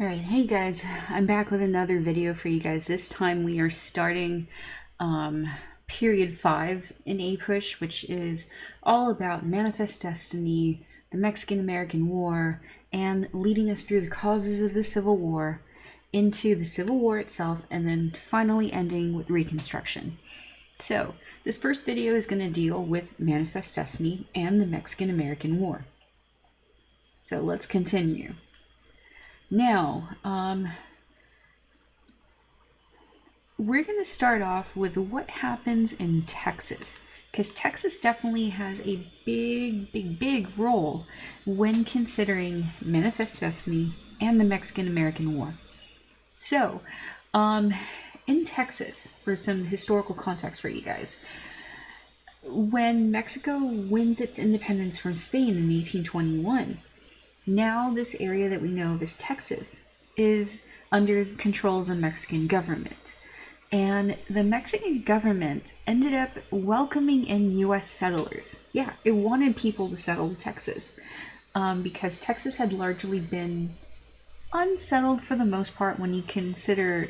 Alright, hey guys, I'm back with another video for you guys. This time we are starting period 5 in APUSH, which is all about Manifest Destiny, the Mexican-American War, and leading us through the causes of the Civil War, into the Civil War itself, and then finally ending with Reconstruction. So, this first video is going to deal with Manifest Destiny and the Mexican-American War. So let's continue. Now, we're going to start off with what happens in Texas, because Texas definitely has a big role when considering Manifest Destiny and the Mexican-American War. So, in Texas, for some historical context for you guys, when Mexico wins its independence from Spain in 1821, now this area that we know of as Texas is under the control of the Mexican government. And the Mexican government ended up welcoming in U.S. settlers. Yeah, it wanted people to settle Texas because Texas had largely been unsettled for the most part when you consider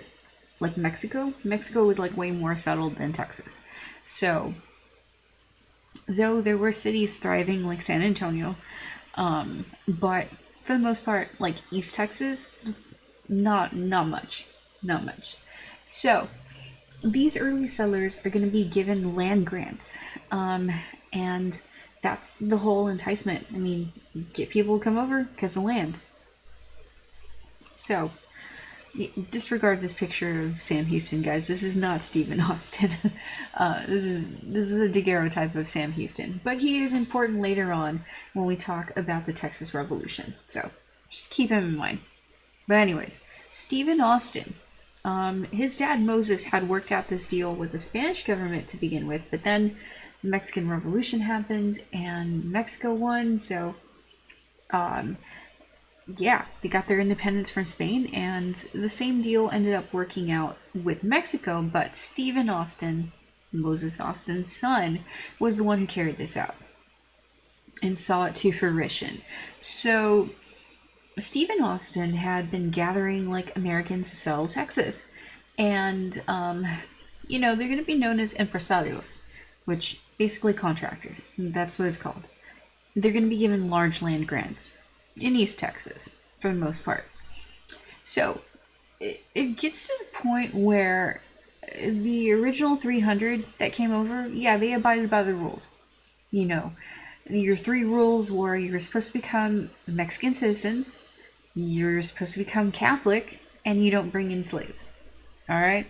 like Mexico. Mexico was like way more settled than Texas. So, though there were cities thriving like San Antonio, but for the most part, like East Texas, not much. So these early settlers are going to be given land grants, and that's the whole enticement. I mean, get people to come over because of land. So disregard this picture of Sam Houston, guys. This is not Stephen Austin. This is a daguerreotype of Sam Houston, but he is important later on when we talk about the Texas Revolution. So just keep him in mind. But anyways, Stephen Austin, his dad Moses had worked out this deal with the Spanish government to begin with, but then the Mexican Revolution happened and Mexico won. So yeah, they got their independence from Spain, and the same deal ended up working out with Mexico, but Stephen Austin, Moses Austin's son, was the one who carried this out and saw it to fruition. So Stephen Austin had been gathering like Americans to settle Texas, and they're going to be known as empresarios, which basically contractors. That's what it's called. They're going to be given large land grants in East Texas, for the most part. So, it gets to the point where the original 300 that came over, yeah, they abided by the rules. You know, your 3 rules were you're supposed to become Mexican citizens, you're supposed to become Catholic, and you don't bring in slaves. Alright?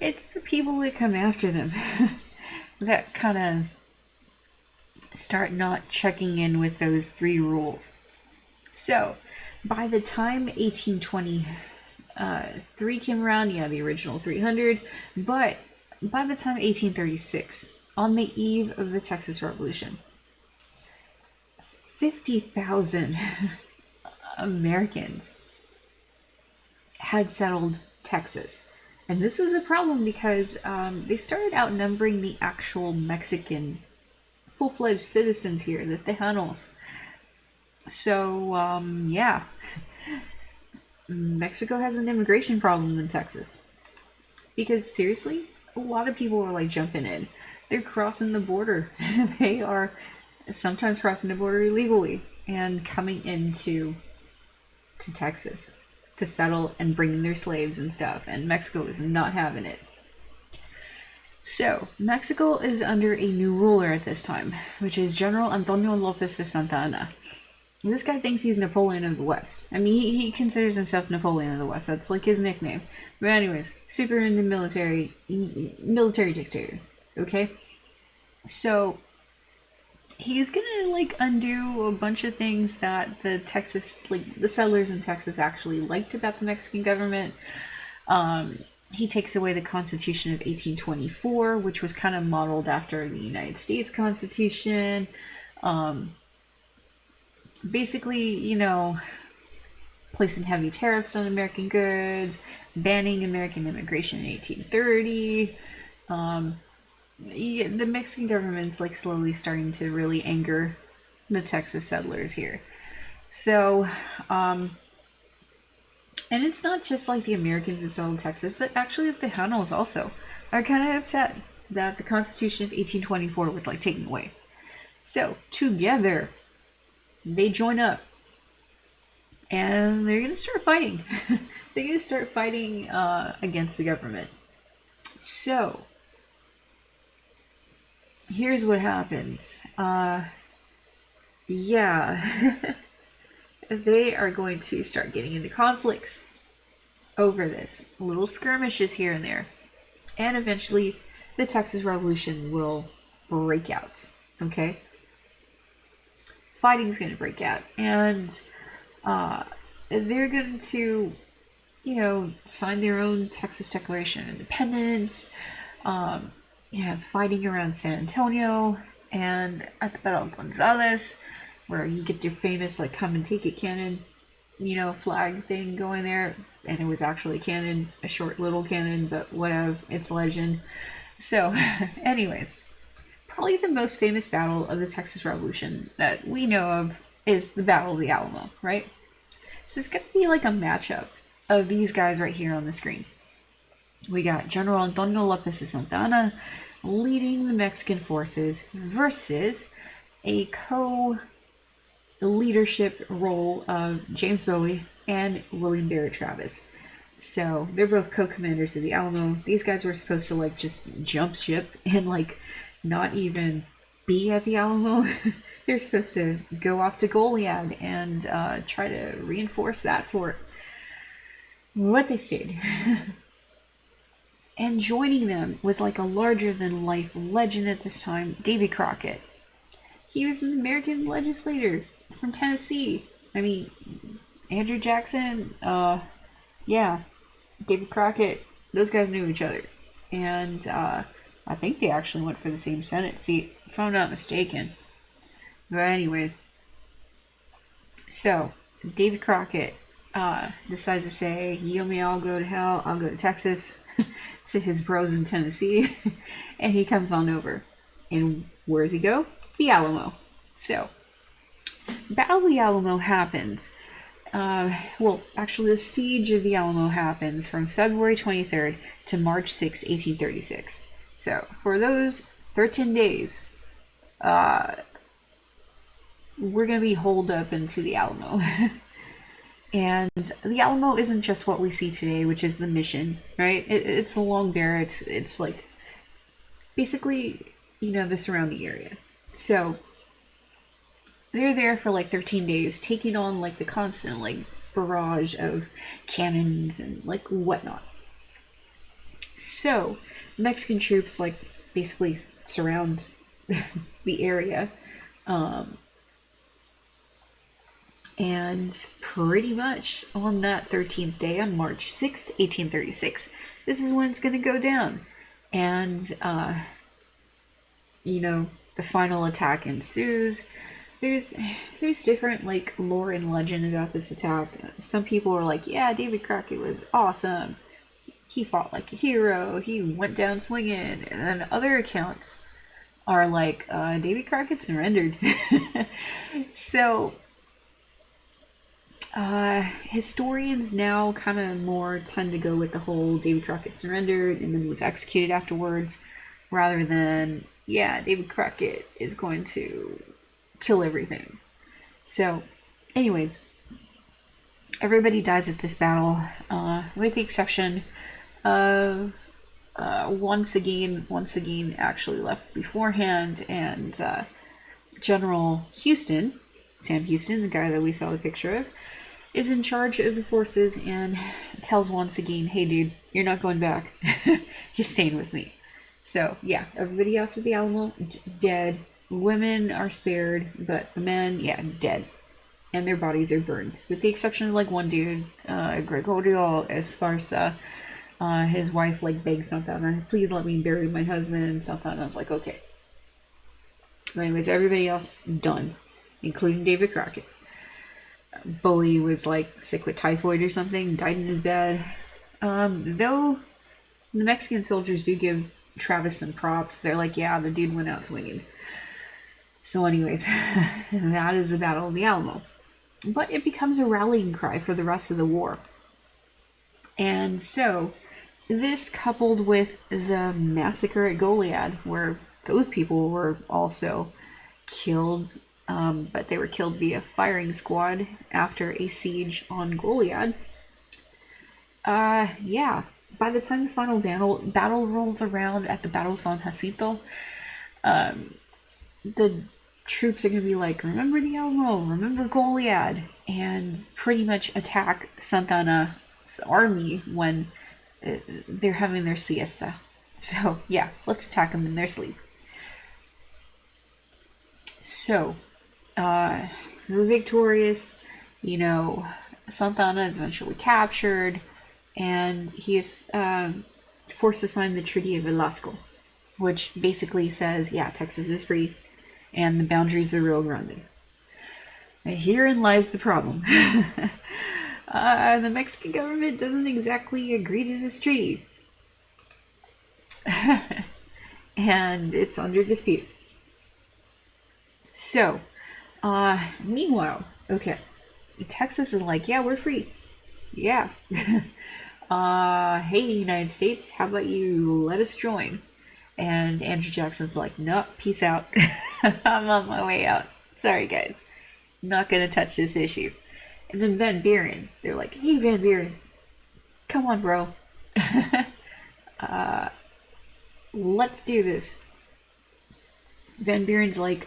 It's the people that come after them that kind of start not checking in with those 3 rules. So, by the time 1823 came around, yeah, the original 300, but by the time 1836, on the eve of the Texas Revolution, 50,000 Americans had settled Texas. And this was a problem because they started outnumbering the actual Mexican full-fledged citizens here, the Tejanos. So, yeah, Mexico has an immigration problem in Texas. Because, seriously, a lot of people are, like, jumping in. They're crossing the border. They are sometimes crossing the border illegally and coming into Texas to settle and bring in their slaves and stuff. And Mexico is not having it. So, Mexico is under a new ruler at this time, which is General Antonio Lopez de Santa Anna. This guy thinks he's Napoleon of the West. I mean, he considers himself Napoleon of the West. That's like his nickname. But anyways, super into military dictator. Okay? So, he's gonna, like, undo a bunch of things that the settlers in Texas actually liked about the Mexican government. He takes away the Constitution of 1824, which was kind of modeled after the United States Constitution. Basically, placing heavy tariffs on American goods, banning American immigration in 1830. The Mexican government's like slowly starting to really anger the Texas settlers here. So, And it's not just like the Americans that settled Texas, but actually the Tejanos also are kind of upset that the Constitution of 1824 was like taken away. So together, they join up, and they're gonna start fighting. They're gonna start fighting against the government. So here's what happens. Yeah. They are going to start getting into conflicts over this. Little skirmishes here and there. And eventually, the Texas Revolution will break out. Okay? Fighting's going to break out. And they're going to, sign their own Texas Declaration of Independence. Fighting around San Antonio and at the Battle of Gonzales, where you get your famous, like, come and take it cannon, flag thing going there. And it was actually a cannon, a short little cannon, but whatever, it's legend. So, anyways, probably the most famous battle of the Texas Revolution that we know of is the Battle of the Alamo, right? So it's going to be like a matchup of these guys right here on the screen. We got General Antonio Lopez de Santa Anna leading the Mexican forces versus a co-leadership role of James Bowie and William Barrett Travis. So they're both co-commanders of the Alamo. These guys were supposed to like just jump ship and like not even be at the Alamo. They're supposed to go off to Goliad and try to reinforce that fort. But they stayed. And joining them was like a larger-than-life legend at this time, Davy Crocket. He was an American legislator from Tennessee. I mean, Andrew Jackson, Davy Crocket, those guys knew each other. And I think they actually went for the same Senate seat, if I'm not mistaken. But anyways, so Davy Crocket decides to say, you and me, I'll go to hell, I'll go to Texas, to his bros in Tennessee, and he comes on over. And where does he go? The Alamo. So, Battle of the Alamo happens. Actually, the Siege of the Alamo happens from February 23rd to March 6, 1836. So, for those 13 days, we're going to be holed up into the Alamo. And the Alamo isn't just what we see today, which is the mission, right? It's the Long Barrett. It's like basically, the surrounding area. So they're there for like 13 days, taking on like the constant like barrage of cannons and like whatnot. So Mexican troops like basically surround the area. And pretty much on that 13th day, on March 6th, 1836, this is when it's going to go down. And, the final attack ensues. There's different, like, lore and legend about this attack. Some people are like, yeah, Davy Crocket was awesome. He fought like a hero. He went down swinging. And then other accounts are like, Davy Crocket surrendered. So historians now kind of more tend to go with the whole Davy Crocket surrendered and then was executed afterwards, rather than, Davy Crocket is going to kill everything. So, anyways, everybody dies at this battle, with the exception of Juan Seguin. Juan Seguin actually left beforehand, and General Houston, Sam Houston, the guy that we saw the picture of, is in charge of the forces and tells Juan Seguin, hey dude, you're not going back. You're staying with me. So, everybody else at the Alamo, dead. Women are spared, but the men, dead. And their bodies are burned. With the exception of, like, one dude, Gregorio Esparza. His wife, like, begged Santana, please let me bury my husband. Santana's like, okay. But anyways, everybody else, done. Including David Crocket. Bowie was like sick with typhoid or something, died in his bed. Though the Mexican soldiers do give Travis some props. They're like, the dude went out swinging. So anyways, that is the Battle of the Alamo. But it becomes a rallying cry for the rest of the war. And so, this coupled with the massacre at Goliad, where those people were also killed, but they were killed via firing squad after a siege on Goliad. Yeah. By the time the final battle rolls around at the Battle of San Jacinto, the troops are going to be like, remember the Alamo, remember Goliad, and pretty much attack Santa Anna's army when they're having their siesta. So, yeah, let's attack them in their sleep. So, we're victorious. You know, Santa Anna is eventually captured, and he is forced to sign the Treaty of Velasco, which basically says, yeah, Texas is free, and the boundaries are Rio Grande. Herein lies the problem. The Mexican government doesn't exactly agree to this treaty. And it's under dispute. So, meanwhile, okay, Texas is like, yeah, we're free. Yeah. Hey, United States, how about you let us join? And Andrew Jackson's like, nope, peace out. I'm on my way out. Sorry, guys. Not gonna touch this issue. And then Van Buren, they're like, hey, Van Buren, come on, bro. Let's do this. Van Buren's like,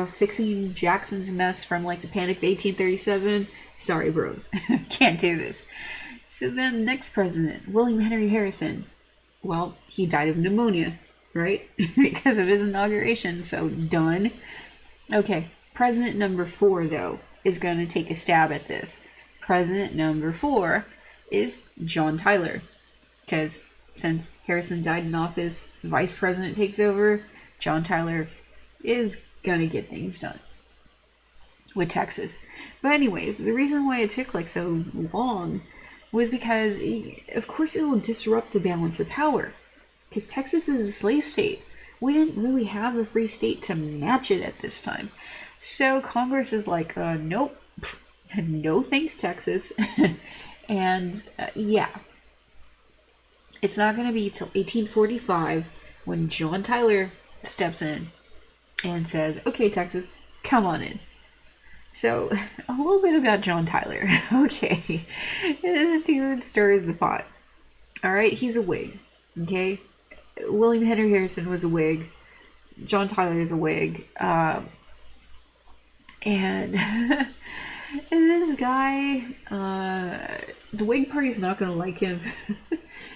fixing Jackson's mess from like the Panic of 1837. Sorry, bros. Can't do this. So then next president, William Henry Harrison. Well, he died of pneumonia, right? Because of his inauguration, so done. Okay, president number 4, though, is going to take a stab at this. President number 4 is John Tyler. Because since Harrison died in office, vice president takes over, John Tyler is going to get things done with Texas. But anyways, the reason why it took like so long was because, of course, it will disrupt the balance of power. Because Texas is a slave state. We didn't really have a free state to match it at this time. So Congress is like, nope, no thanks, Texas. And yeah, it's not going to be till 1845 when John Tyler steps in and says, okay, Texas, come on in. So, a little bit about John Tyler. Okay, this dude stirs the pot. Alright, he's a Whig. Okay? William Henry Harrison was a Whig. John Tyler is a Whig. And this guy, the Whig Party's not going to like him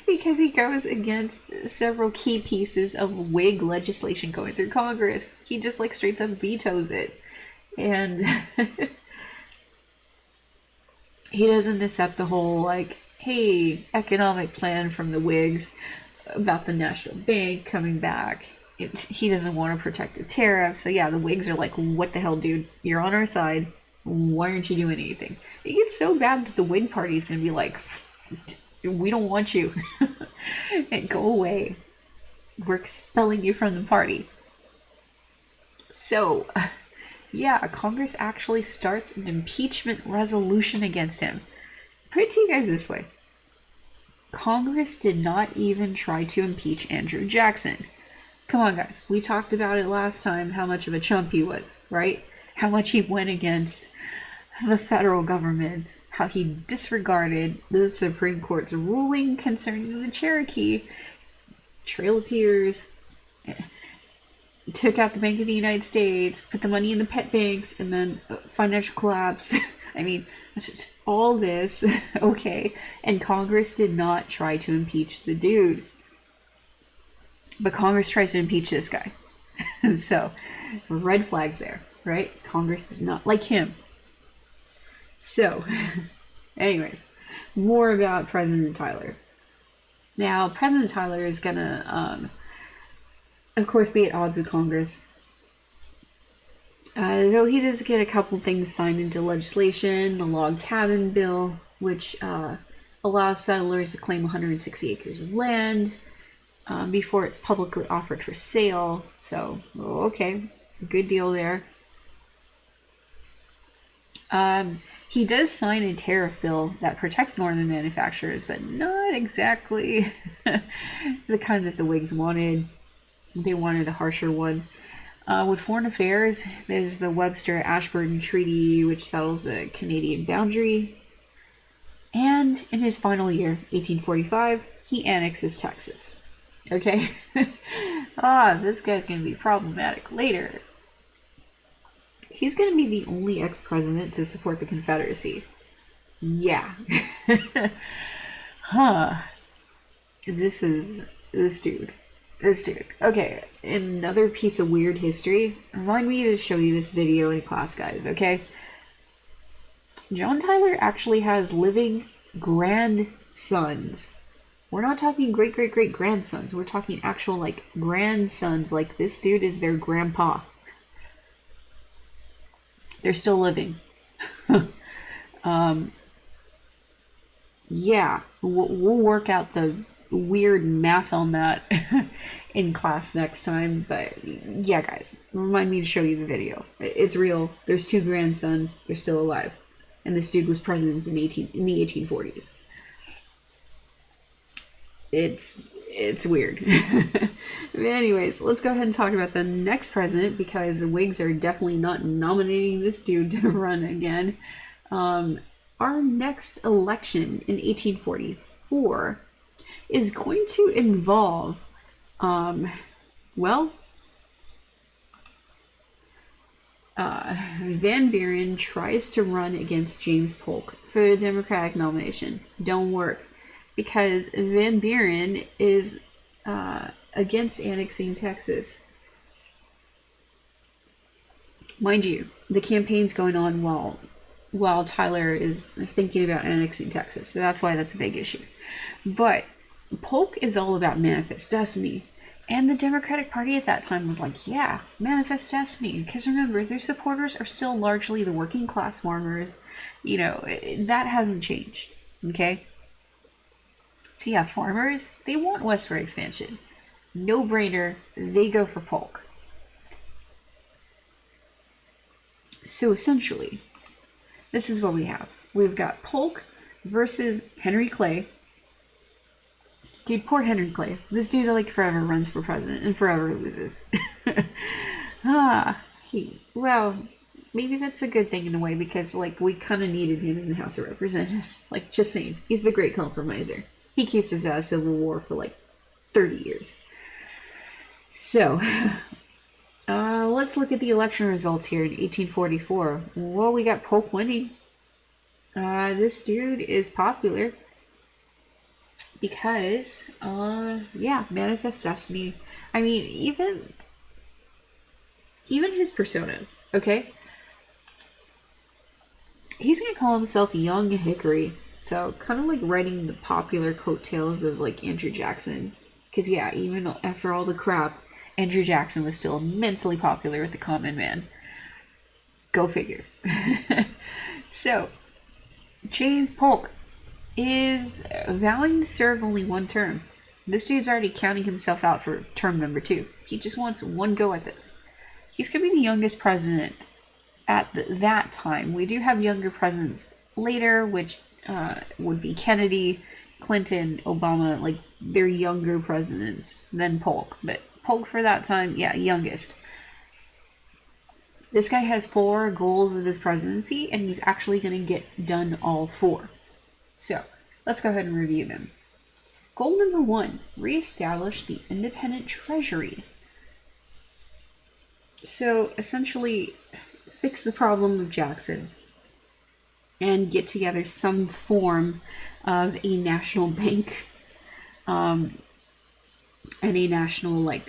because he goes against several key pieces of Whig legislation going through Congress. He just like straight up vetoes it. And he doesn't accept the whole, like, hey, economic plan from the Whigs about the National Bank coming back. He doesn't want to protect the tariffs. So yeah, the Whigs are like, what the hell, dude? You're on our side. Why aren't you doing anything? It gets so bad that the Whig Party is going to be like, we don't want you. And go away. We're expelling you from the party. So yeah, Congress actually starts an impeachment resolution against him. Put it to you guys this way. Congress did not even try to impeach Andrew Jackson. Come on, guys. We talked about it last time, how much of a chump he was, right? How much he went against the federal government, how he disregarded the Supreme Court's ruling concerning the Cherokee, Trail of Tears, took out the Bank of the United States, put the money in the pet banks, and then financial collapse. I mean, all this, okay, and Congress did not try to impeach the dude. But Congress tries to impeach this guy. So, red flags there, right? Congress does not like him. So, anyways, more about President Tyler. Now, President Tyler is gonna, of course, be at odds with Congress. Though he does get a couple things signed into legislation, the log cabin bill, which allows settlers to claim 160 acres of land before it's publicly offered for sale. So, okay, good deal there. He does sign a tariff bill that protects northern manufacturers, but not exactly the kind that the Whigs wanted. They wanted a harsher one. With foreign affairs, there's the Webster-Ashburn Treaty, which settles the Canadian boundary. And in his final year, 1845, he annexes Texas. Okay? This guy's going to be problematic later. He's going to be the only ex-president to support the Confederacy. Yeah. This dude. Okay, another piece of weird history. Remind me to show you this video in class, guys, okay? John Tyler actually has living grandsons. We're not talking great-great-great-grandsons. We're talking actual, like, grandsons. Like, this dude is their grandpa. They're still living. Yeah, we'll work out the weird math on that in class next time. But yeah, guys, remind me to show you the video. It's real. There's 2 grandsons. They're still alive. And this dude was president in the 1840s. It's weird. Anyways, let's go ahead and talk about the next president, because the Whigs are definitely not nominating this dude to run again. Our next election in 1844 is going to involve, Van Buren tries to run against James Polk for the Democratic nomination. Don't work, because Van Buren is against annexing Texas. Mind you, the campaign's going on while Tyler is thinking about annexing Texas, so that's why that's a big issue. But Polk is all about manifest destiny, and the Democratic Party at that time was like, yeah, manifest destiny, because remember, their supporters are still largely the working class farmers. You know, that hasn't changed, okay? So yeah, farmers, they want westward expansion. No-brainer, they go for Polk. So essentially, this is what we have. We've got Polk versus Henry Clay. Dude, poor Henry Clay. This dude, like, forever runs for president and forever loses. Well, maybe that's a good thing in a way, because, like, we kind of needed him in the House of Representatives. Like, just saying. He's the great compromiser. He keeps us out of civil war for, like, 30 years. So, let's look at the election results here in 1844. Well, we got Polk winning. This dude is popular because, manifest destiny. I mean, even his persona, okay? He's gonna call himself Young Hickory. So, kind of like riding the popular coattails of, like, Andrew Jackson. Because, yeah, even after all the crap, Andrew Jackson was still immensely popular with the common man. Go figure. So, James Polk is vowing to serve only one term. This dude's already counting himself out for term number 2. He just wants one go at this. He's going to be the youngest president at that time. We do have younger presidents later, which would be Kennedy, Clinton, Obama. Like, they're younger presidents than Polk. But Polk for that time, yeah, youngest. This guy has 4 goals of his presidency, and he's actually going to get done all 4. So, let's go ahead and review them. Goal number 1, reestablish the independent treasury. So, essentially, fix the problem of Jackson and get together some form of a national bank and a national,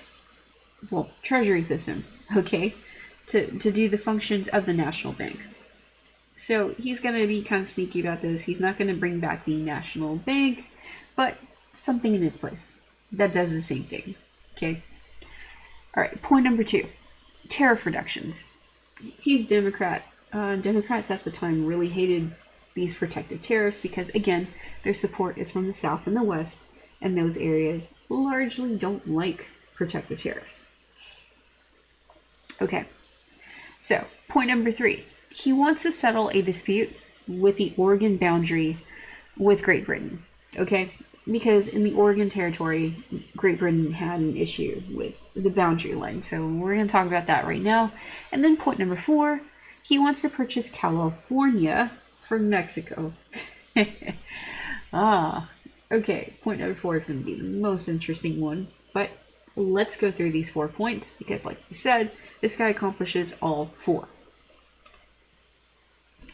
treasury system, okay, to do the functions of the national bank. So he's going to be kind of sneaky about this. He's not going to bring back the national bank, but something in its place that does the same thing, okay? All right, point number 2, tariff reductions. He's Democrat. Democrats at the time really hated these protective tariffs because, again, their support is from the South and the West, and those areas largely don't like protective tariffs. Okay, so point number 3, he wants to settle a dispute with the Oregon boundary with Great Britain, okay? Because in the Oregon Territory, Great Britain had an issue with the boundary line. So we're going to talk about that right now. And then point number 4, he wants to purchase California from Mexico. Okay. Point number 4 is going to be the most interesting one. But let's go through these 4 points because, like we said, this guy accomplishes all 4.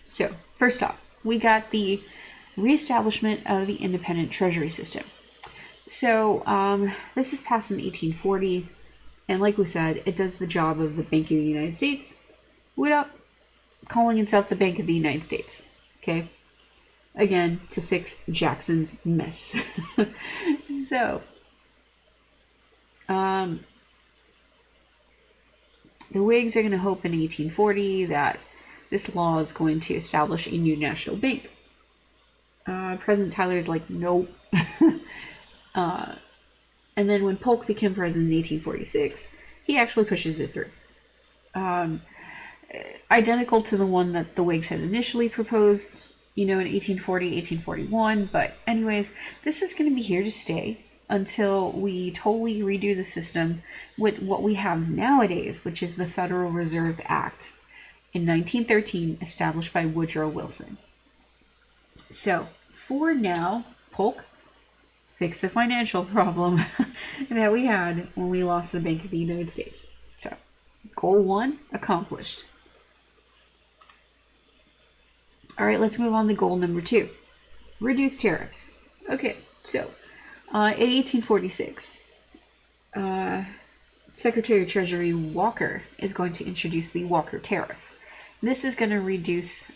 So, first off, we got the reestablishment of the independent treasury system. So this is passed in 1840, and like we said, it does the job of the Bank of the United States without calling itself the Bank of the United States. Okay, again, to fix Jackson's mess. So the Whigs are going to hope in 1840 that this law is going to establish a new national bank. President Tyler's like, nope. And then when Polk became president in 1846, he actually pushes it through. Identical to the one that the Whigs had initially proposed, in 1840, 1841. But anyways, this is going to be here to stay until we totally redo the system with what we have nowadays, which is the Federal Reserve Act in 1913, established by Woodrow Wilson. So, for now, Polk fixed the financial problem that we had when we lost the Bank of the United States. So, goal 1 accomplished. Alright, let's move on to goal number 2. Reduce tariffs. Okay, so, in 1846, Secretary of Treasury Walker is going to introduce the Walker Tariff. This is going to reduce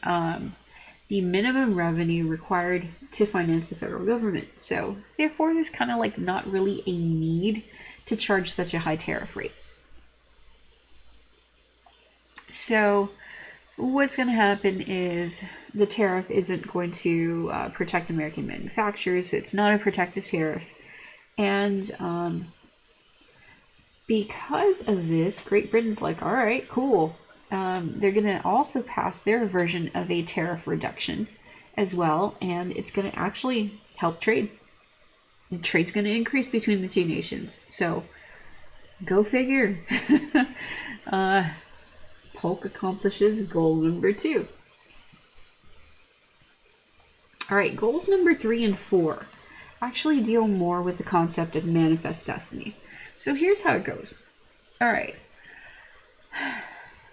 the minimum revenue required to finance the federal government. So, therefore, there's kind of like not really a need to charge such a high tariff rate. So, what's going to happen is the tariff isn't going to protect American manufacturers. It's not a protective tariff. And because of this, Great Britain's like, all right, cool. They're going to also pass their version of a tariff reduction as well, and it's going to actually help trade. The trade's going to increase between the two nations. So, go figure. Polk accomplishes goal number 2. Alright, goals number 3 and 4 actually deal more with the concept of manifest destiny. So here's how it goes. Alright.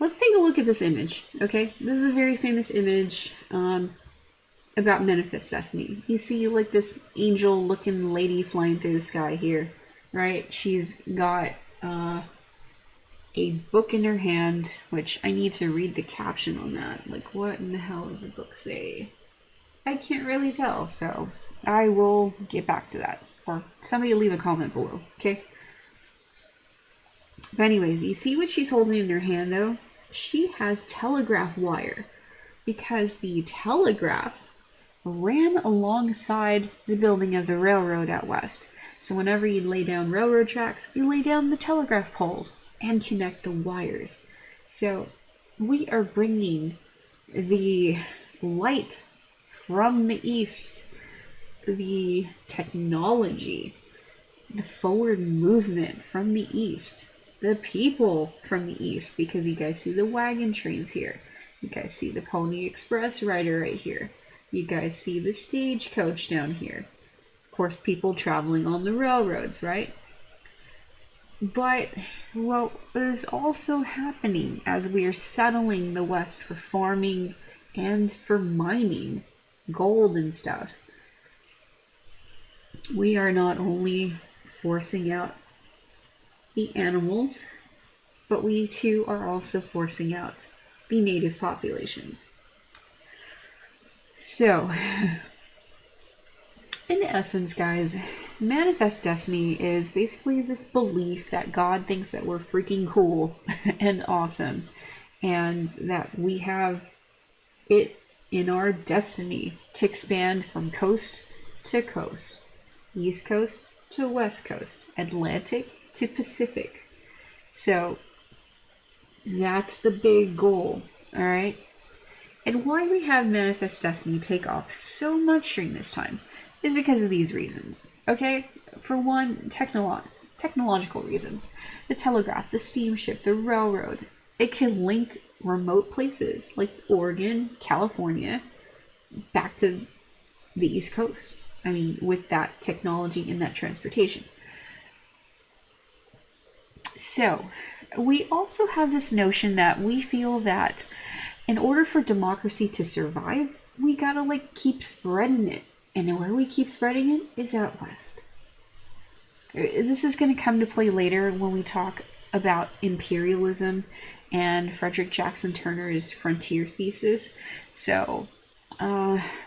Let's take a look at this image, okay? This is a very famous image about manifest destiny. You see like this angel-looking lady flying through the sky here, right? She's got a book in her hand, which I need to read the caption on that. Like, what in the hell does the book say? I can't really tell, so I will get back to that. Or somebody leave a comment below, okay? But anyways, you see what she's holding in her hand, though? She has telegraph wire, because the telegraph ran alongside the building of the railroad out west. So whenever you lay down railroad tracks, you lay down the telegraph poles and connect the wires. So we are bringing the light from the east, the technology, the forward movement from the east, the people from the east, because you guys see the wagon trains here. You guys see the Pony Express rider right here. You guys see the stagecoach down here. Of course, people traveling on the railroads, right? But what is also happening as we are settling the West for farming and for mining gold and stuff, we are not only forcing out the animals, but we too are also forcing out the native populations. So, in essence, guys, manifest destiny is basically this belief that God thinks that we're freaking cool and awesome, and that we have it in our destiny to expand from coast to coast, East Coast to West Coast, Atlantic to Pacific. So that's the big goal, all right? And why we have Manifest Destiny take off so much during this time is because of these reasons. Okay? For one, technological reasons. The telegraph, the steamship, the railroad. It can link remote places like Oregon, California, back to the East Coast. I mean, with that technology and that transportation. So, we also have this notion that we feel that in order for democracy to survive, we gotta keep spreading it. And where we keep spreading it is out west. This is going to come to play later when we talk about imperialism and Frederick Jackson Turner's frontier thesis. So,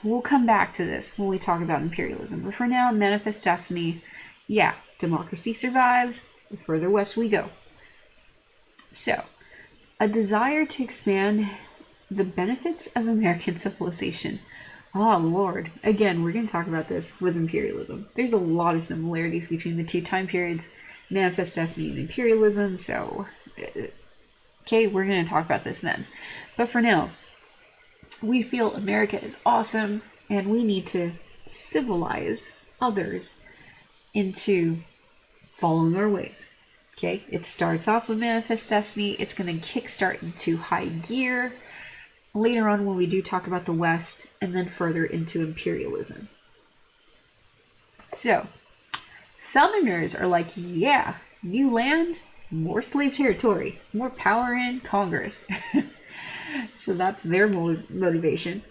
we'll come back to this when we talk about imperialism. But for now, Manifest Destiny, yeah, democracy survives, the further west we go. So, a desire to expand the benefits of American civilization. Oh, Lord. Again, we're going to talk about this with imperialism. There's a lot of similarities between the two time periods, Manifest Destiny and imperialism, so, okay, we're going to talk about this then. But for now, we feel America is awesome, and we need to civilize others into following our ways. Okay, it starts off with Manifest Destiny. It's going to kickstart into high gear later on when we do talk about the West, and then further into imperialism. So, Southerners are like, yeah, new land, more slave territory, more power in Congress. So that's their motivation.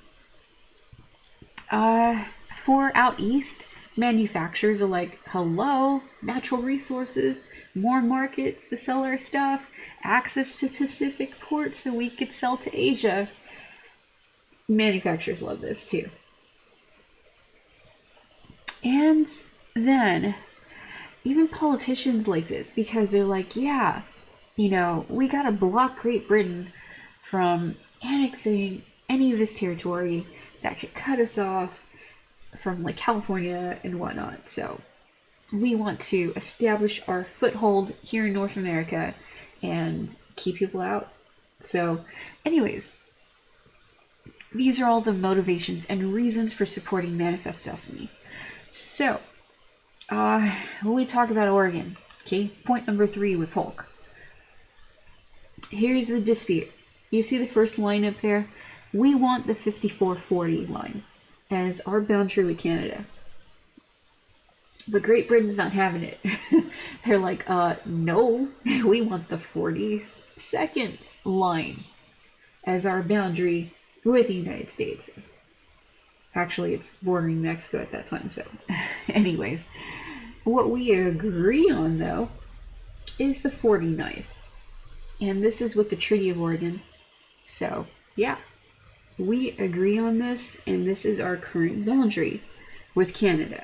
For out east, manufacturers are like, hello, natural resources, more markets to sell our stuff, access to Pacific ports so we could sell to Asia. Manufacturers love this too. And then even politicians like this because they're like, yeah, we gotta block Great Britain from annexing any of this territory that could cut us off from California and whatnot. So we want to establish our foothold here in North America and keep people out. So anyways, these are all the motivations and reasons for supporting Manifest Destiny. So, when we talk about Oregon, okay, point number 3 with Polk. Here's the dispute. You see the first line up there? We want the 5440 line as our boundary with Canada. But Great Britain's not having it. They're like, no, we want the 42nd line as our boundary with the United States. Actually, it's bordering Mexico at that time, so anyways. What we agree on, though, is the 49th. And this is with the Treaty of Oregon. So, yeah. We agree on this, and this is our current boundary with Canada.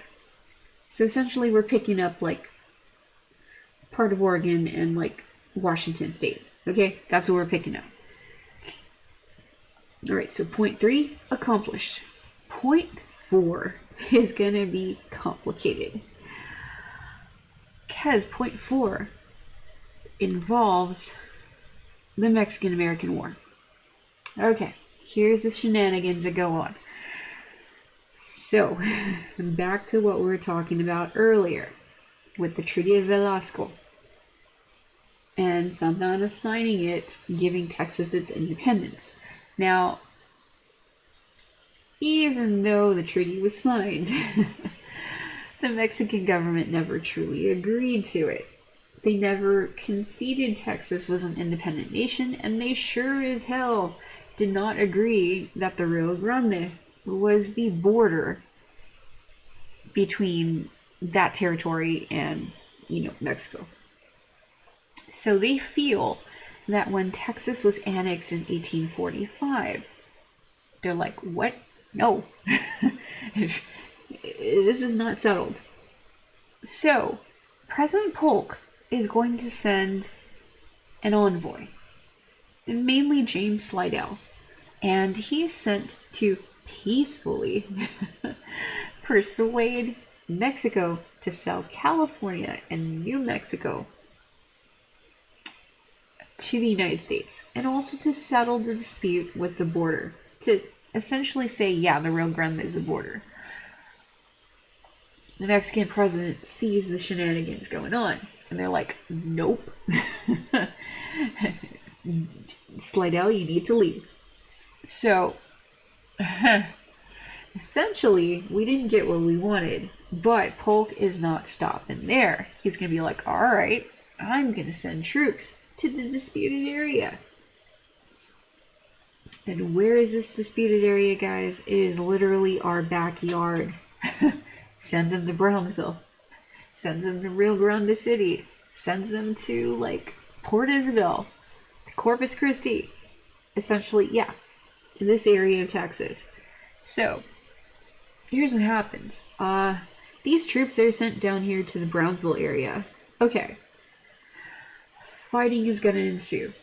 So essentially, we're picking up, part of Oregon and, Washington State. Okay? That's what we're picking up. Alright, so point 3, accomplished. Point 4 is going to be complicated. Because point 4 involves the Mexican-American War. Okay, here's the shenanigans that go on. So, back to what we were talking about earlier with the Treaty of Velasco. And Santa Anna signing it, giving Texas its independence. Now, even though the treaty was signed, the Mexican government never truly agreed to it. They never conceded Texas was an independent nation, and they sure as hell did not agree that the Rio Grande was the border between that territory and, Mexico. So they feel that when Texas was annexed in 1845, they're like, what? No. This is not settled. So, President Polk is going to send an envoy, mainly James Slidell, and he's sent to peacefully persuade Mexico to sell California and New Mexico to the United States, and also to settle the dispute with the border to essentially say, yeah, the Rio Grande is the border. The Mexican president sees the shenanigans going on, and they're like, nope. Slidell, you need to leave. So, essentially, we didn't get what we wanted, but Polk is not stopping there. He's going to be like, all right, I'm going to send troops to the disputed area. And where is this disputed area, guys? It is literally our backyard. Sends them to Brownsville. Sends them to Rio Grande City. Sends them to, like, Port Isabel. To Corpus Christi. Essentially, yeah. In this area of Texas. So, here's what happens. These troops are sent down here to the Brownsville area. Okay. Fighting is going to ensue.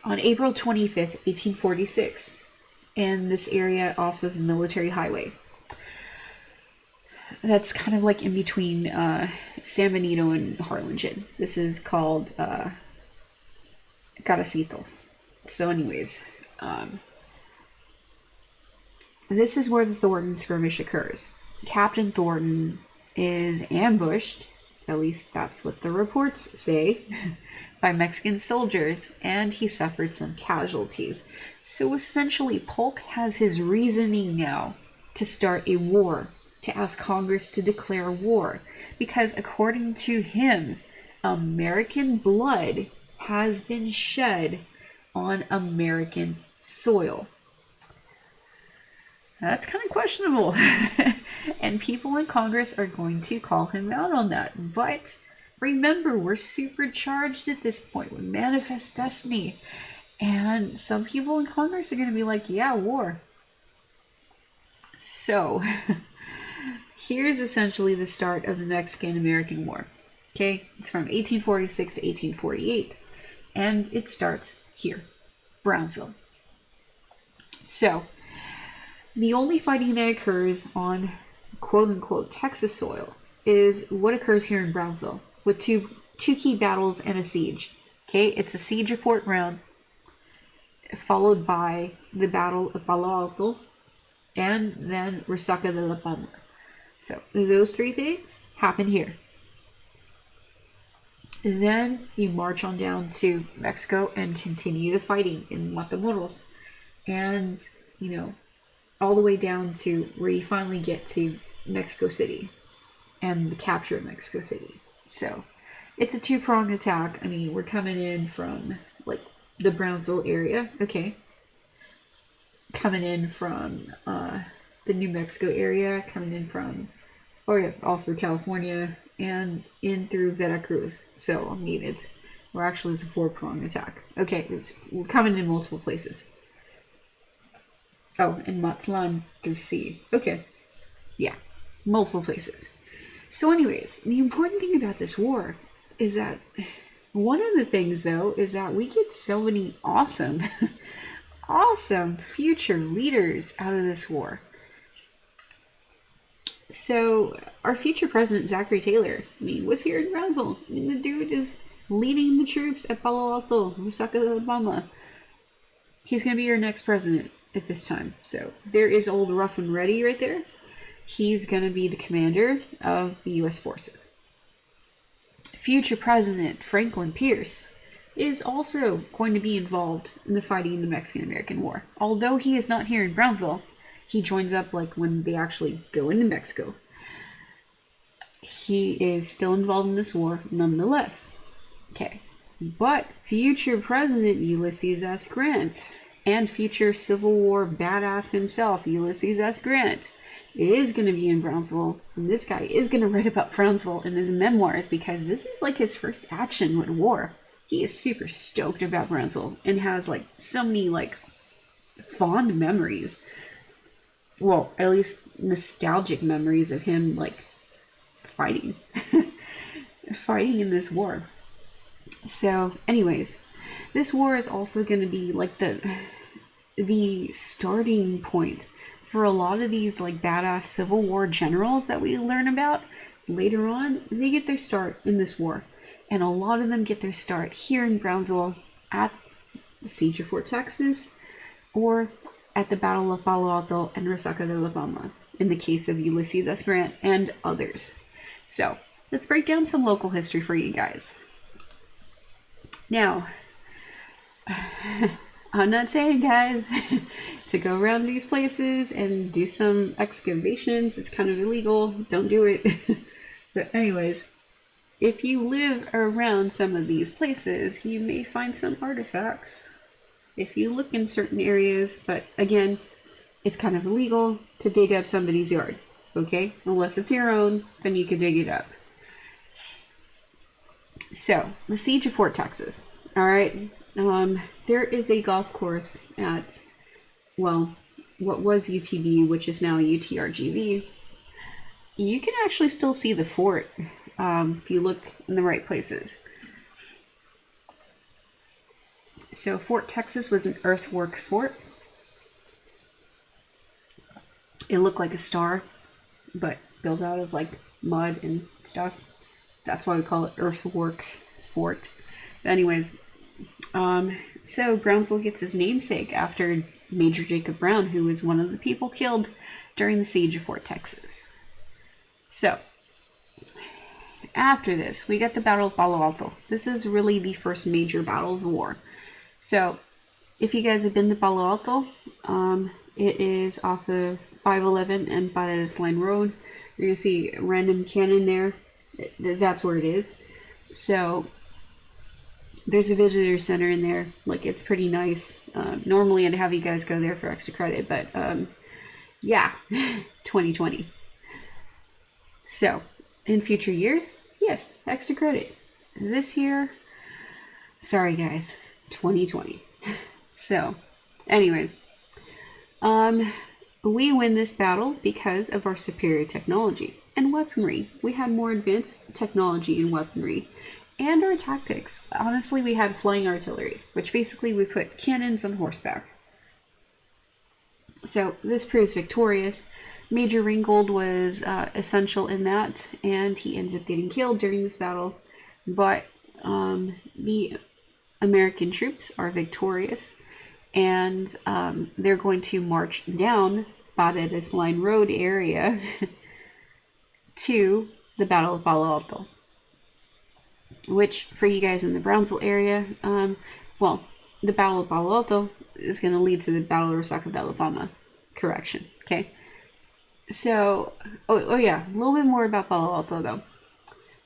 On April 25th, 1846. In this area off of the military highway. That's kind of like in between San Benito and Harlingen. This is called Caracitos. So anyways, this is where the Thornton skirmish occurs. Captain Thornton is ambushed, at least that's what the reports say, by Mexican soldiers, and he suffered some casualties. So essentially, Polk has his reasoning now to start a war, to ask Congress to declare war, because according to him, American blood has been shed on American soil. That's kind of questionable. And people in Congress are going to call him out on that. But remember, we're supercharged at this point with manifest destiny. And some people in Congress are going to be like, yeah, war. So, here's essentially the start of the Mexican-American War. Okay? It's from 1846 to 1848. And it starts here, Brownsville. So, the only fighting that occurs on quote-unquote Texas soil is what occurs here in Brownsville, with two key battles and a siege. Okay? It's a siege of Fort Brown, followed by the Battle of Palo Alto, and then Resaca de la Palmas. So, those three things happen here. Then you march on down to Mexico and continue the fighting in Matamoros. And, you know, all the way down to where you finally get to Mexico City and the capture of Mexico City. So, it's a two-pronged attack. I mean, we're coming in from, like, the Brownsville area. Okay. Coming in from the New Mexico area. Coming in from, also California. And in through Veracruz. So, I mean, it's a four-pronged attack. Okay, we're coming in multiple places. Oh, and Mazatlan through sea. Okay. Yeah, multiple places. So anyways, the important thing about this war is that one of the things, though, is that we get so many awesome future leaders out of this war. So, our future president, Zachary Taylor, was here in Brownsville. The dude is leading the troops at Palo Alto, Resaca de Palmas. He's going to be your next president at this time. So, there is old Rough and Ready right there. He's going to be the commander of the U.S. forces. Future President Franklin Pierce is also going to be involved in the fighting in the Mexican-American War. Although he is not here in Brownsville, he joins up like when they actually go into Mexico. He is still involved in this war nonetheless. Okay. But future President Ulysses S. Grant and future Civil War badass himself, Ulysses S. Grant, is going to be in Brownsville. And this guy is going to write about Brownsville in his memoirs because this is like his first action with war. He is super stoked about Brownsville and has like so many like fond memories. Well, at least nostalgic memories of him, like, fighting. Fighting in this war. So, anyways, this war is also going to be, like, the starting point for a lot of these, like, badass Civil War generals that we learn about later on. They get their start in this war. And a lot of them get their start here in Brownsville at the Siege of Fort Texas or at the Battle of Palo Alto and Resaca de la Palma, in the case of Ulysses S. Grant and others. So, let's break down some local history for you guys. Now, I'm not saying, guys, to go around these places and do some excavations. It's kind of illegal. Don't do it. But anyways, if you live around some of these places, you may find some artifacts if you look in certain areas. But again, it's kind of illegal to dig up somebody's yard, okay? Unless it's your own, then you can dig it up. So, the Siege of Fort Texas. Alright, there is a golf course at, well, what was UTB, which is now UTRGV. You can actually still see the fort if you look in the right places. So Fort Texas was an earthwork fort. It looked like a star, but built out of like mud and stuff. That's why we call it earthwork fort. But anyways, so Brownsville gets his namesake after Major Jacob Brown, who was one of the people killed during the Siege of Fort Texas. So, after this, we get the Battle of Palo Alto. This is really the first major battle of the war. So, if you guys have been to Palo Alto, it is off of 511 and Paredes Line Road. You're going to see a random cannon there. That's where it is. So, there's a visitor center in there. Like, it's pretty nice. Normally, I'd have you guys go there for extra credit, but yeah, 2020. So, in future years, yes, extra credit. This year, sorry guys, 2020. So, anyways, we win this battle because of our superior technology and weaponry. We had more advanced technology and weaponry, and our tactics. Honestly, we had flying artillery, which basically we put cannons on horseback. So, this proves victorious. Major Ringgold was essential in that, and he ends up getting killed during this battle. But the American troops are victorious, and they're going to march down Paredes Line Road area to the Battle of Palo Alto. Which, for you guys in the Brownsville area, well, the Battle of Palo Alto is going to lead to the Battle of Resaca de la Palma. Correction, okay? So, oh yeah, a little bit more about Palo Alto though.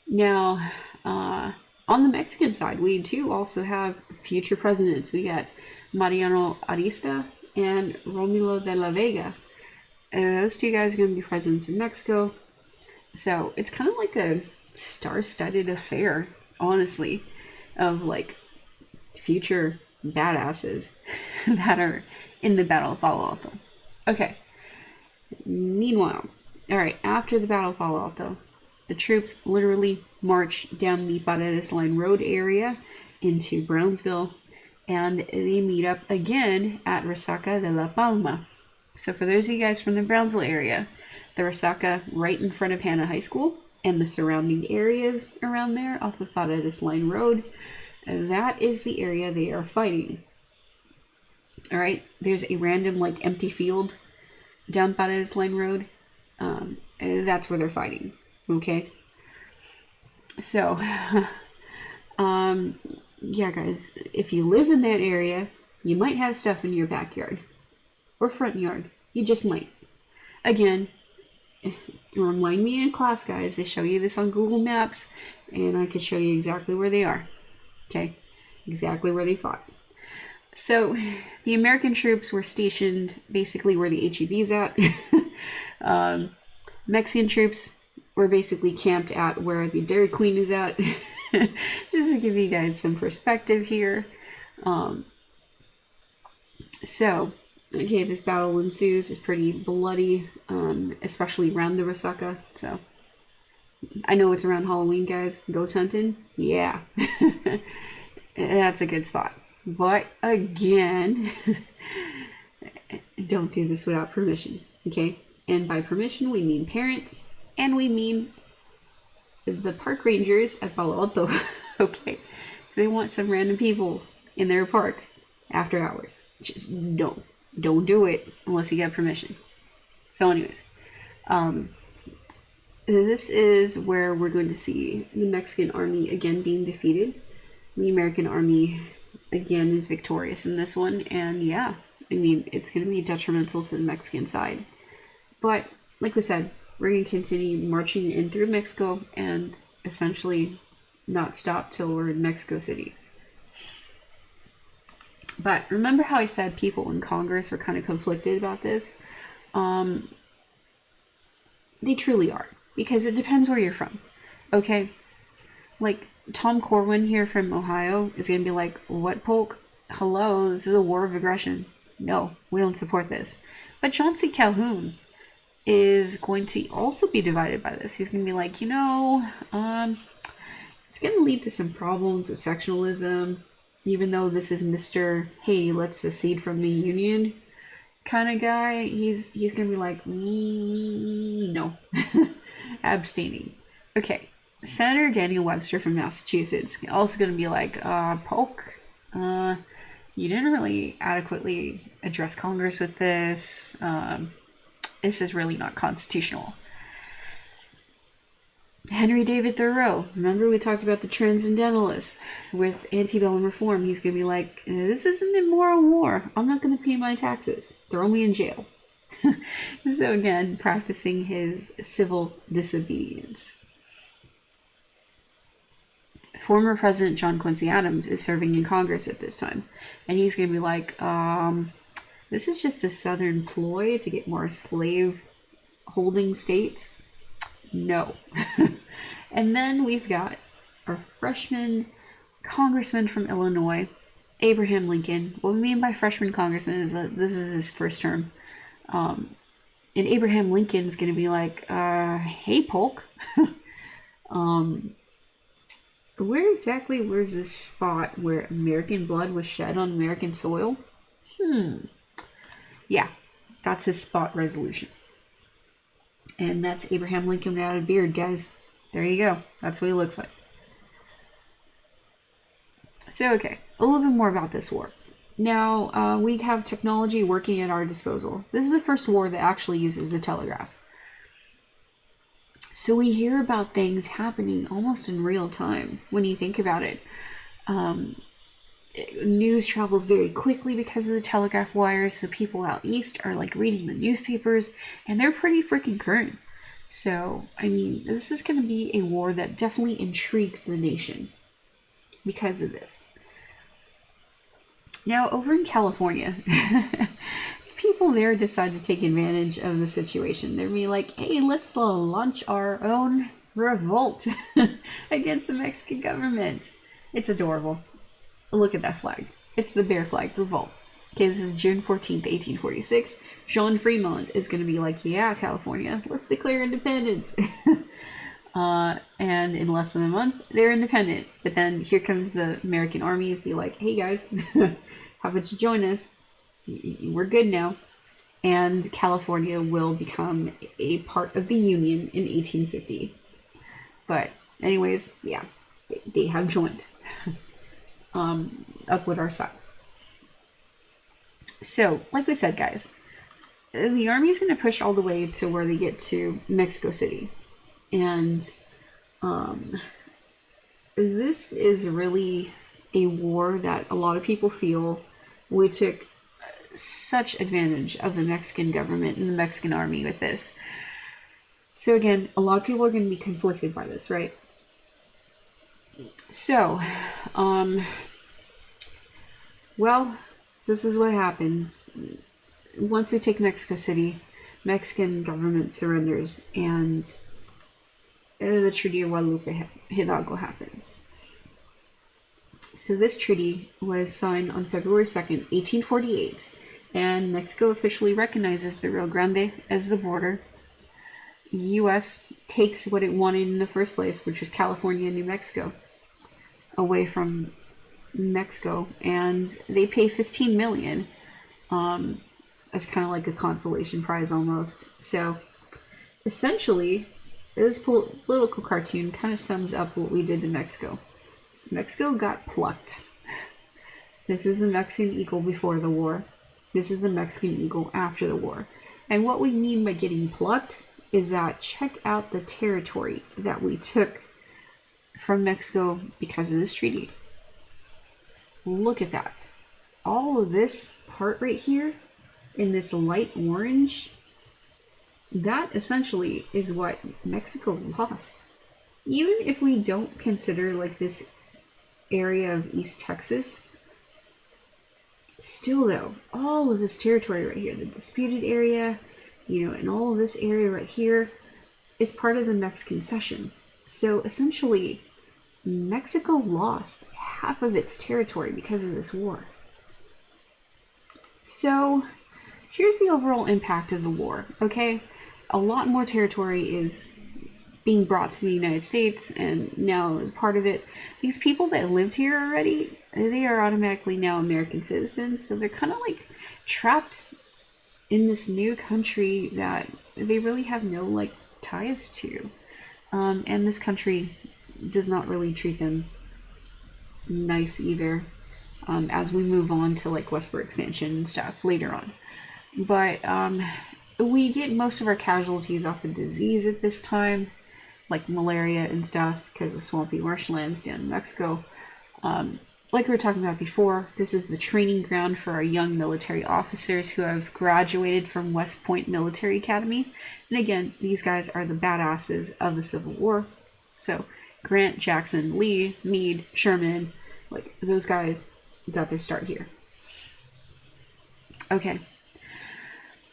Now, on the Mexican side, we too also have future presidents. We got Mariano Arista and Romulo de la Vega. Those two guys are going to be presidents in Mexico. So, it's kind of like a star-studded affair, honestly, of like future badasses that are in the Battle of Palo Alto. Okay. Meanwhile, alright, after the Battle of Palo Alto, the troops literally march down the Paredes Line Road area into Brownsville, and they meet up again at Resaca de la Palma. So for those of you guys from the Brownsville area, the Resaca right in front of Hanna High School and the surrounding areas around there off of Paredes Line Road, that is the area they are fighting. Alright, there's a random like empty field down Paredes Line Road. That's where they're fighting. Okay? So, yeah guys, if you live in that area, you might have stuff in your backyard. Or front yard. You just might. Again, remind me in class, guys. They show you this on Google Maps, and I could show you exactly where they are. Okay? Exactly where they fought. So, the American troops were stationed basically where the HEB's at. Mexican troops were basically camped at where the Dairy Queen is at. Just to give you guys some perspective here. So, okay, this battle ensues. It's pretty bloody, especially around the Resaca. So, I know it's around Halloween, guys. Ghost hunting? Yeah. That's a good spot. But again, don't do this without permission, okay? And by permission, we mean parents, and we mean the park rangers at Palo Alto, okay? They want some random people in their park after hours. Just don't. Don't do it unless you get permission. So anyways, this is where we're going to see the Mexican army again being defeated. The American army again is victorious in this one, and yeah, I mean, it's going to be detrimental to the Mexican side. But like we said, we're going to continue marching in through Mexico and essentially not stop till we're in Mexico City. But remember how I said people in Congress were kind of conflicted about this? They truly are, because it depends where you're from. Okay? Like, Tom Corwin here from Ohio is going to be like, what, Polk? Hello, this is a war of aggression. No, we don't support this. But John C. Calhoun is going to also be divided by this. He's going to be like, it's going to lead to some problems with sectionalism, even though this is Mr. Hey, let's secede from the Union kind of guy. He's going to be like, no. Abstaining. Okay. Senator Daniel Webster from Massachusetts also going to be like, Polk, you didn't really adequately address Congress with this. This is really not constitutional. Henry David Thoreau, remember we talked about the Transcendentalists with antebellum reform. He's going to be like, this isn't an immoral war. I'm not going to pay my taxes. Throw me in jail. So again, practicing his civil disobedience. Former President John Quincy Adams is serving in Congress at this time. And he's going to be like, this is just a Southern ploy to get more slave-holding states. No. And then we've got our freshman congressman from Illinois, Abraham Lincoln. What we mean by freshman congressman is that this is his first term. And Abraham Lincoln's going to be like, hey, Polk. Where's this spot where American blood was shed on American soil? Yeah, that's his spot resolution. And that's Abraham Lincoln without a beard, guys. There you go. That's what he looks like. So, okay, a little bit more about this war. Now, we have technology working at our disposal. This is the first war that actually uses the telegraph. So we hear about things happening almost in real time when you think about it. News travels very quickly because of the telegraph wires, so people out east are like reading the newspapers, and they're pretty freaking current. So, I mean, this is going to be a war that definitely intrigues the nation because of this. Now, over in California, people there decide to take advantage of the situation. They're be like, hey, let's launch our own revolt against the Mexican government. It's adorable. Look at that flag. It's the bear flag revolt. Okay, this is June 14th, 1846. John Fremont is going to be like, yeah, California, let's declare independence. And in less than a month, they're independent. But then here comes the American armies, be like, hey guys, how about you join us? We're good now. And California will become a part of the Union in 1850. But anyways, yeah, they have joined. Up with our side. So, like we said, guys, the army is going to push all the way to where they get to Mexico City. And this is really a war that a lot of people feel we took such advantage of the Mexican government and the Mexican army with this. So again, a lot of people are going to be conflicted by this, right? So, well, this is what happens. Once we take Mexico City, Mexican government surrenders, and the Treaty of Guadalupe Hidalgo happens. So this treaty was signed on February 2nd, 1848, and Mexico officially recognizes the Rio Grande as the border. The U.S. takes what it wanted in the first place, which was California and New Mexico, away from Mexico, and they pay $15 million as kind of like a consolation prize almost. So essentially, this political cartoon kind of sums up what we did to Mexico. Mexico got plucked. This is the Mexican eagle before the war. This is the Mexican eagle after the war. And what we mean by getting plucked is that check out the territory that we took from Mexico because of this treaty. Look at that. All of this part right here in this light orange, that essentially is what Mexico lost. Even if we don't consider like this area of East Texas, still though, all of this territory right here, the disputed area, and all of this area right here is part of the Mexican cession. So essentially, Mexico lost half of its territory because of this war. So here's the overall impact of the war, okay? A lot more territory is being brought to the United States, and now as part of it, these people that lived here already, they are automatically now American citizens, so they're kind of like trapped in this new country that they really have no like ties to. And this country does not really treat them nice either, as we move on to like westward expansion and stuff later on. But we get most of our casualties off of disease at this time, like malaria and stuff, because of swampy marshlands down in Mexico. Like we were talking about before, this is the training ground for our young military officers who have graduated from West Point Military Academy. And again, these guys are the badasses of the Civil War. So Grant, Jackson, Lee, Meade, Sherman, like those guys got their start here. Okay.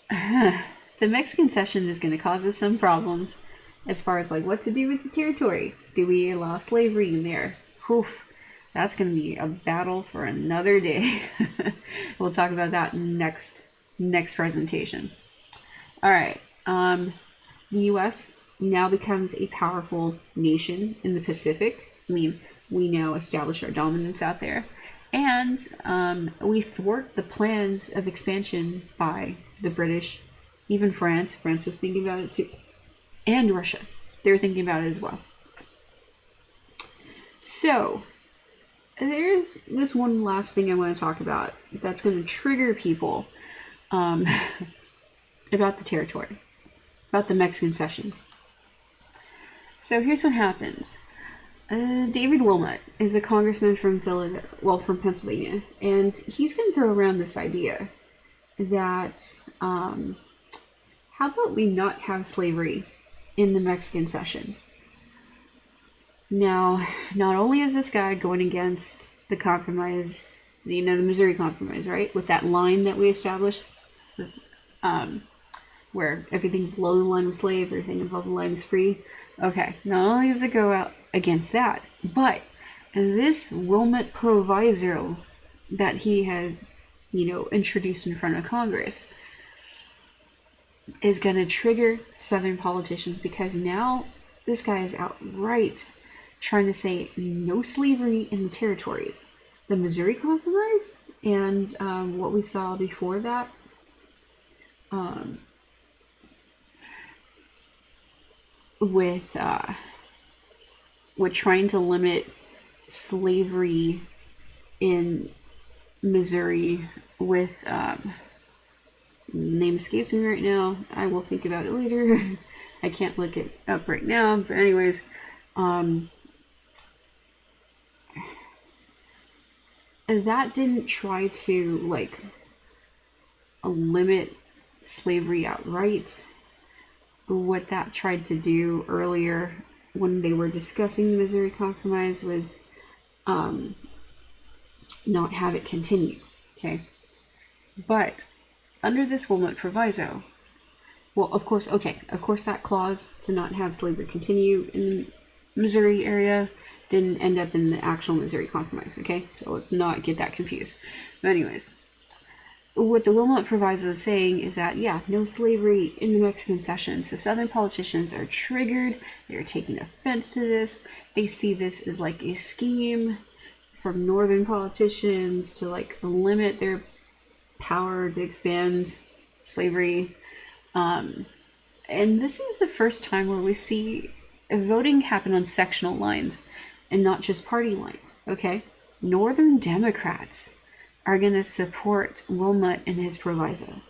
The Mexican cession is going to cause us some problems as far as like what to do with the territory. Do we allow slavery in there? Whew. That's going to be a battle for another day. We'll talk about that next presentation. All right. The U.S. now becomes a powerful nation in the Pacific. I mean, we now establish our dominance out there. And we thwart the plans of expansion by the British, even France. France was thinking about it too. And Russia. They were thinking about it as well. So there's this one last thing I want to talk about that's going to trigger people about the territory, about the Mexican cession. So here's what happens. David Walnut is a congressman from from Pennsylvania, and he's going to throw around this idea that how about we not have slavery in the Mexican cession? Now, not only is this guy going against the compromise, the Missouri Compromise, right? With that line that we established, where everything below the line was slave, everything above the line was free. Okay, not only does it go out against that, but this Wilmot Proviso that he has, introduced in front of Congress is going to trigger Southern politicians, because now this guy is outright trying to say no slavery in the territories. The Missouri Compromise and what we saw before that, with trying to limit slavery in Missouri with name escapes me right now. I will think about it later. I can't look it up right now, but anyways, that didn't try to limit slavery outright. What that tried to do earlier when they were discussing the Missouri Compromise was not have it continue, okay? But under this Wilmot Proviso, of course that clause to not have slavery continue in the Missouri area didn't end up in the actual Missouri Compromise, okay? So let's not get that confused. But anyways, what the Wilmot Proviso is saying is that, no slavery in the Mexican cession. So Southern politicians are triggered. They're taking offense to this. They see this as like a scheme from Northern politicians to limit their power to expand slavery. And this is the first time where we see voting happen on sectional lines and not just party lines, okay? Northern Democrats are going to support Walnut and his proviso.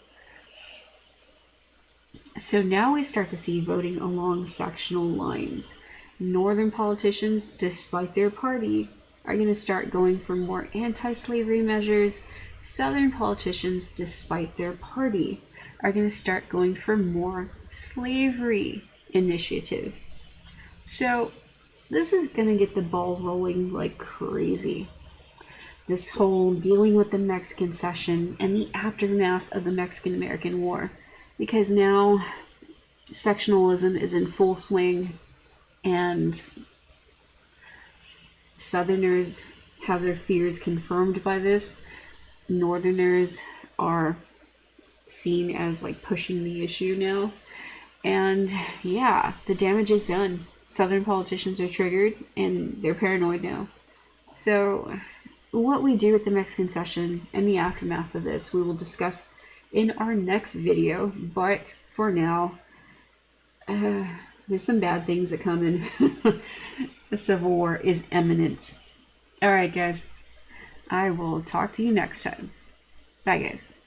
So now we start to see voting along sectional lines. Northern politicians, despite their party, are going to start going for more anti-slavery measures. Southern politicians, despite their party, are going to start going for more slavery initiatives. So this is going to get the ball rolling like crazy. This whole dealing with the Mexican cession and the aftermath of the Mexican-American War. Because now sectionalism is in full swing and Southerners have their fears confirmed by this. Northerners are seen as like pushing the issue now. And yeah, the damage is done. Southern politicians are triggered and they're paranoid now. So what we do with the Mexican cession and the aftermath of this, we will discuss in our next video. But for now, there's some bad things that come in. The Civil War is imminent. Alright guys, I will talk to you next time. Bye guys.